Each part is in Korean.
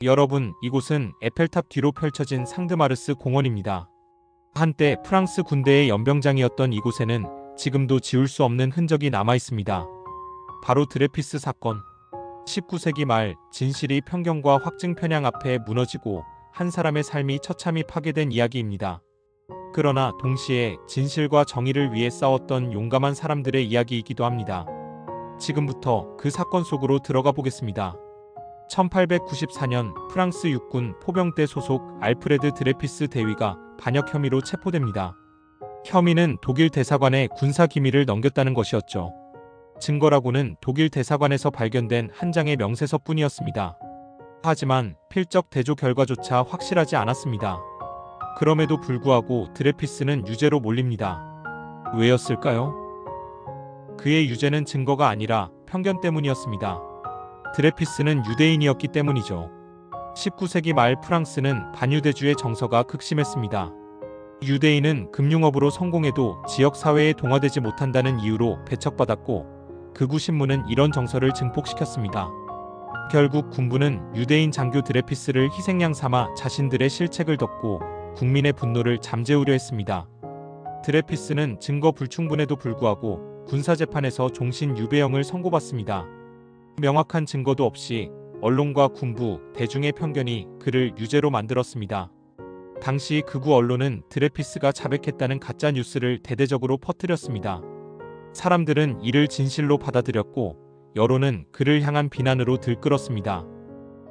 여러분, 이곳은 에펠탑 뒤로 펼쳐진 상드마르스 공원입니다. 한때 프랑스 군대의 연병장이었던 이곳에는 지금도 지울 수 없는 흔적이 남아 있습니다. 바로 드레피스 사건. 19세기 말 진실이 편견과 확증 편향 앞에 무너지고 한 사람의 삶이 처참히 파괴된 이야기입니다. 그러나 동시에 진실과 정의를 위해 싸웠던 용감한 사람들의 이야기이기도 합니다. 지금부터 그 사건 속으로 들어가 보겠습니다. 1894년 프랑스 육군 포병대 소속 알프레드 드레피스 대위가 반역 혐의로 체포됩니다. 혐의는 독일 대사관에 군사 기밀을 넘겼다는 것이었죠. 증거라고는 독일 대사관에서 발견된 한 장의 명세서뿐이었습니다. 하지만 필적 대조 결과조차 확실하지 않았습니다. 그럼에도 불구하고 드레피스는 유죄로 몰립니다. 왜였을까요? 그의 유죄는 증거가 아니라 편견 때문이었습니다. 드레피스는 유대인이었기 때문이죠. 19세기 말 프랑스는 반유대주의 정서가 극심했습니다. 유대인은 금융업으로 성공해도 지역사회에 동화되지 못한다는 이유로 배척받았고 극우 신문은 이런 정서를 증폭시켰습니다. 결국 군부는 유대인 장교 드레피스를 희생양 삼아 자신들의 실책을 덮고 국민의 분노를 잠재우려 했습니다. 드레피스는 증거 불충분에도 불구하고 군사재판에서 종신 유배형을 선고받습니다. 명확한 증거도 없이 언론과 군부, 대중의 편견이 그를 유죄로 만들었습니다. 당시 극우 언론은 드레피스가 자백했다는 가짜 뉴스를 대대적으로 퍼뜨렸습니다. 사람들은 이를 진실로 받아들였고 여론은 그를 향한 비난으로 들끓었습니다.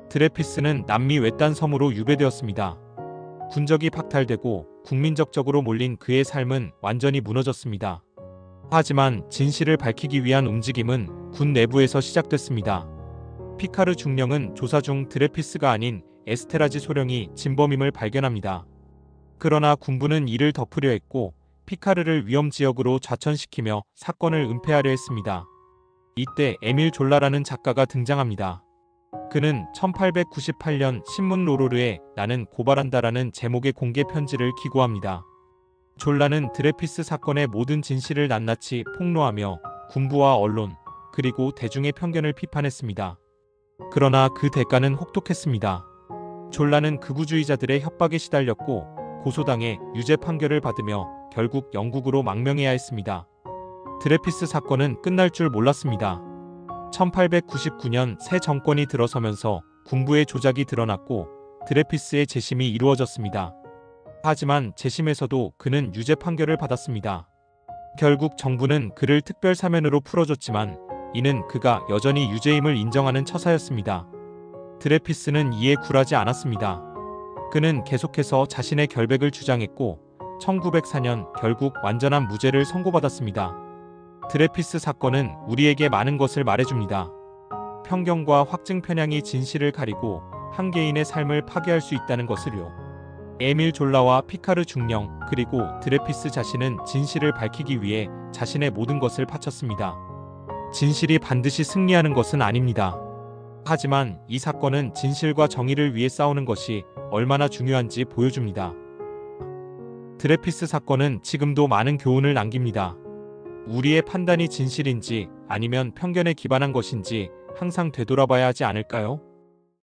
드레피스는 남미 외딴 섬으로 유배되었습니다. 군적이 박탈되고 국민적적으로 몰린 그의 삶은 완전히 무너졌습니다. 하지만 진실을 밝히기 위한 움직임은 군 내부에서 시작됐습니다. 피카르 중령은 조사 중 드레피스가 아닌 에스테라지 소령이 진범임을 발견합니다. 그러나 군부는 이를 덮으려 했고 피카르를 위험지역으로 좌천시키며 사건을 은폐하려 했습니다. 이때 에밀 졸라라는 작가가 등장합니다. 그는 1898년 신문 로로르에 나는 고발한다라는 제목의 공개 편지를 기고합니다. 졸라는 드레피스 사건의 모든 진실을 낱낱이 폭로하며 군부와 언론, 그리고 대중의 편견을 비판했습니다. 그러나 그 대가는 혹독했습니다. 졸라는 극우주의자들의 협박에 시달렸고 고소당해 유죄 판결을 받으며 결국 영국으로 망명해야 했습니다. 드레피스 사건은 끝날 줄 몰랐습니다. 1899년 새 정권이 들어서면서 군부의 조작이 드러났고 드레피스의 재심이 이루어졌습니다. 하지만 재심에서도 그는 유죄 판결을 받았습니다. 결국 정부는 그를 특별 사면으로 풀어줬지만 이는 그가 여전히 유죄임을 인정하는 처사였습니다. 드레피스는 이에 굴하지 않았습니다. 그는 계속해서 자신의 결백을 주장했고 1904년 결국 완전한 무죄를 선고받았습니다. 드레피스 사건은 우리에게 많은 것을 말해줍니다. 편견과 확증 편향이 진실을 가리고 한 개인의 삶을 파괴할 수 있다는 것을요. 에밀 졸라와 피카르 중령 그리고 드레피스 자신은 진실을 밝히기 위해 자신의 모든 것을 바쳤습니다. 진실이 반드시 승리하는 것은 아닙니다. 하지만 이 사건은 진실과 정의를 위해 싸우는 것이 얼마나 중요한지 보여줍니다. 드레피스 사건은 지금도 많은 교훈을 남깁니다. 우리의 판단이 진실인지 아니면 편견에 기반한 것인지 항상 되돌아봐야 하지 않을까요?